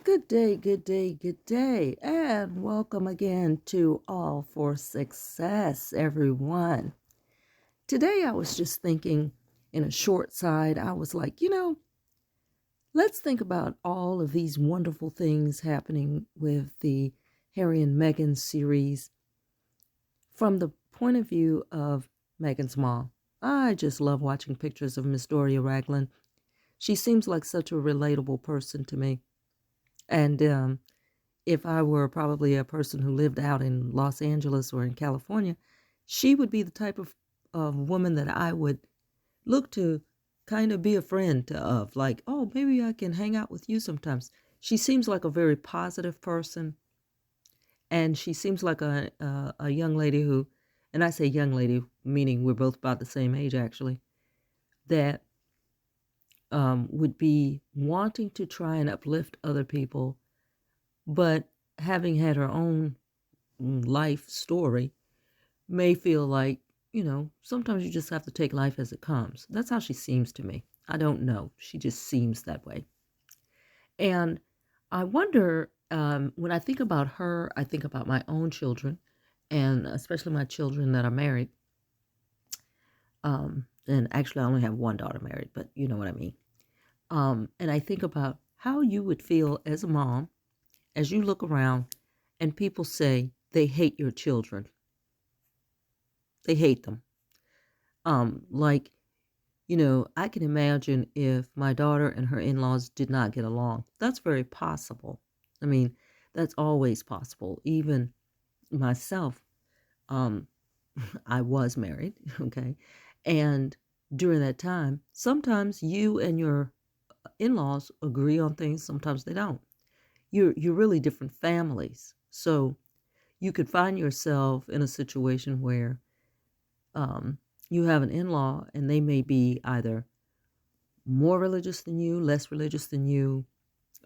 Good day, good day, good day, and welcome again to All for Success, everyone. Today I was just thinking in a short side, I was like, let's think about all of these wonderful things happening with the Harry and Meghan series from the point of view of Meghan's mom. I just love watching pictures of Miss doriaragland. She seems like such a relatable person to me. And if I were probably a person who lived out in Los Angeles or in California, she would be the type of woman that I would look to kind of be a friend of. Like, oh, maybe I can hang out with you sometimes. She seems like a very positive person. And she seems like a young lady who, and I say young lady, meaning we're both about the same age actually, that would be wanting to try and uplift other people, but having had her own life story, may feel like, sometimes you just have to take life as it comes. That's how she seems to me. I don't know. She just seems that way. And I wonder, when I think about her, I think about my own children, and especially my children that are married. And actually, I only have one daughter married, but you know what I mean. And I think about how you would feel as a mom as you look around and people say they hate your children. They hate them. I can imagine if my daughter and her in-laws did not get along. That's very possible. I mean, that's always possible. Even myself, I was married, okay? And during that time, sometimes you and your in-laws agree on things, sometimes they don't. You're really different families. So you could find yourself in a situation where you have an in-law and they may be either more religious than you, less religious than you,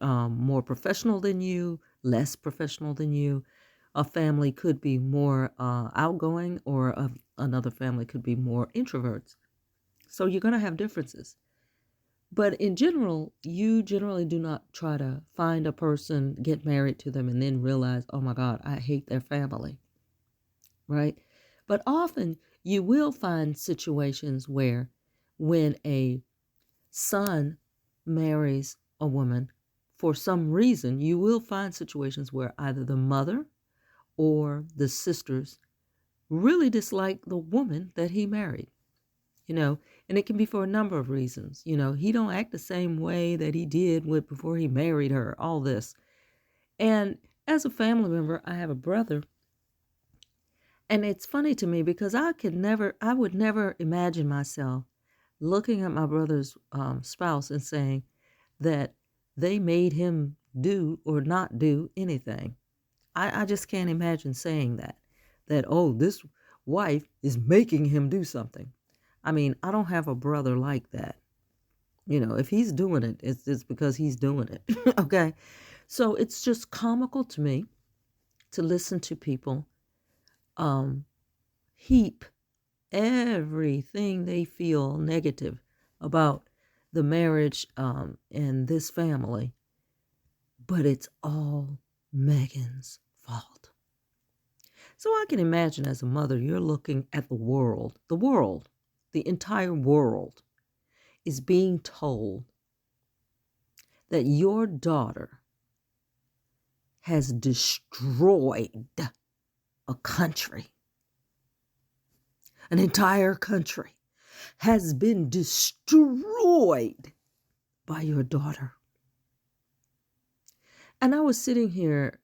more professional than you, less professional than you. A family could be more outgoing, or another family could be more introverts. So you're going to have differences. But in general, you generally do not try to find a person, get married to them, and then realize, oh my God, I hate their family, right? But often you will find situations where when a son marries a woman, for some reason, you will find situations where either the mother or the sisters really dislike the woman that he married. And it can be for a number of reasons. He don't act the same way that he did before he married her, all this. And as a family member, I have a brother. And it's funny to me because I would never imagine myself looking at my brother's spouse and saying that they made him do or not do anything. I just can't imagine saying that, oh, this wife is making him do something. I mean, I don't have a brother like that. If he's doing it, it's because he's doing it. Okay. So it's just comical to me to listen to people heap everything they feel negative about the marriage and this family. But it's all Meghan's fault. So I can imagine as a mother, you're looking at the world, the entire world is being told that your daughter has destroyed a country. An entire country has been destroyed by your daughter. And I was sitting here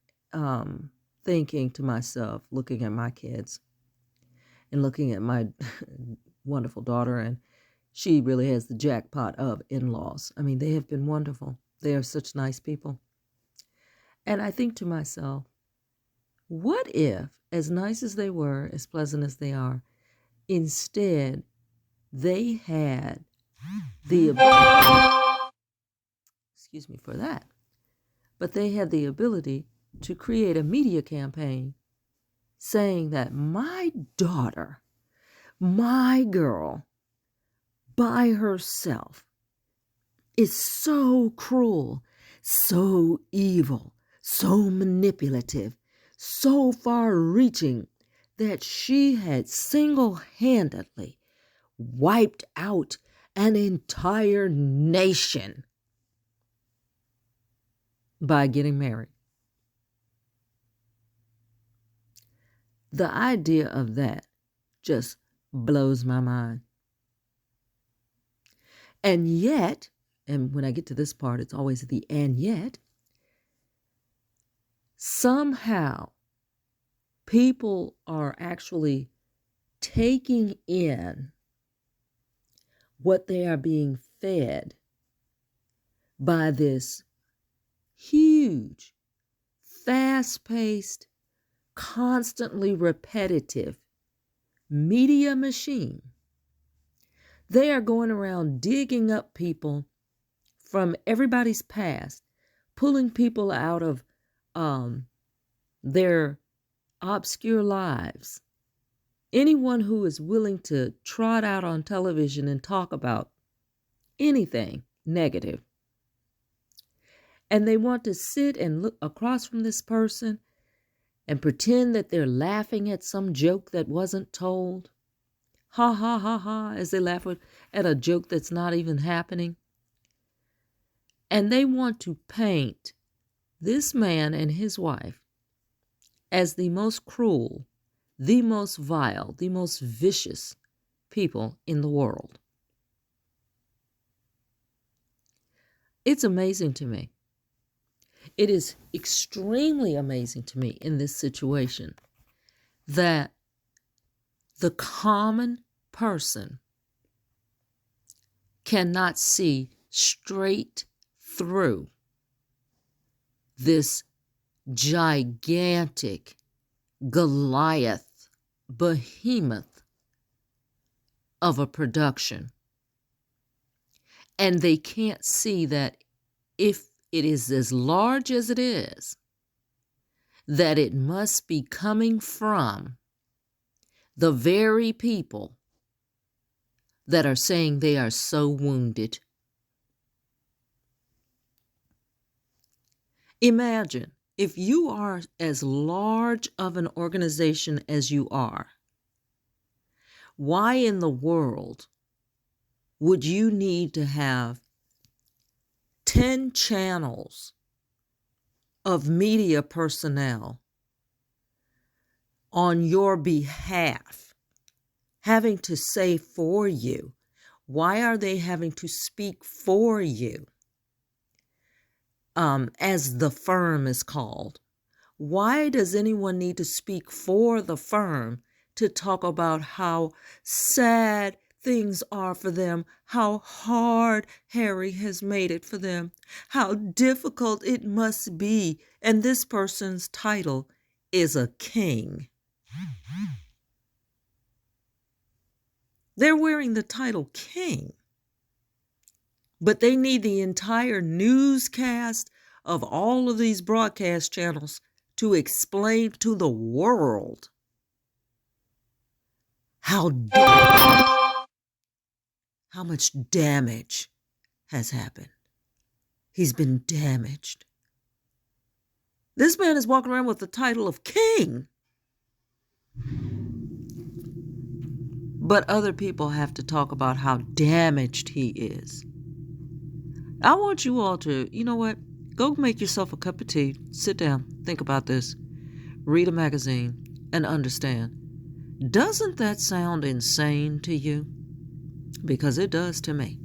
thinking to myself, looking at my kids and looking at my wonderful daughter, and she really has the jackpot of in-laws. I mean, they have been wonderful. They are such nice people. And I think to myself, what if, as nice as they were, as pleasant as they are, instead they had the ability, excuse me for that, but they had the ability to create a media campaign saying that my daughter, my girl, by herself, is so cruel, so evil, so manipulative, so far-reaching that she had single-handedly wiped out an entire nation by getting married. The idea of that just blows my mind. And yet, and when I get to this part, it's always the and yet, somehow people are actually taking in what they are being fed by this huge, fast-paced, constantly repetitive media machine. They are going around digging up people from everybody's past, pulling people out of their obscure lives. Anyone who is willing to trot out on television and talk about anything negative. And they want to sit and look across from this person and pretend that they're laughing at some joke that wasn't told. Ha, ha, ha, ha, as they laugh at a joke that's not even happening. And they want to paint this man and his wife as the most cruel, the most vile, the most vicious people in the world. It's amazing to me. It is extremely amazing to me in this situation that the common person cannot see straight through this gigantic Goliath, behemoth of a production. And they can't see that if it is as large as it is, that it must be coming from the very people that are saying they are so wounded. Imagine if you are as large of an organization as you are, why in the world would you need to have 10 channels of media personnel on your behalf, having to say for you? Why are they having to speak for you? As the firm is called. Why does anyone need to speak for the firm to talk about how sad things are for them, how hard Harry has made it for them, how difficult it must be, and this person's title is a king? They're wearing the title king, but they need the entire newscast of all of these broadcast channels to explain to the world how much damage has happened. He's been damaged. This man is walking around with the title of king. But other people have to talk about how damaged he is. I want you all to, you know what? Go make yourself a cup of tea. Sit down. Think about this. Read a magazine and understand. Doesn't that sound insane to you? Because it does to me.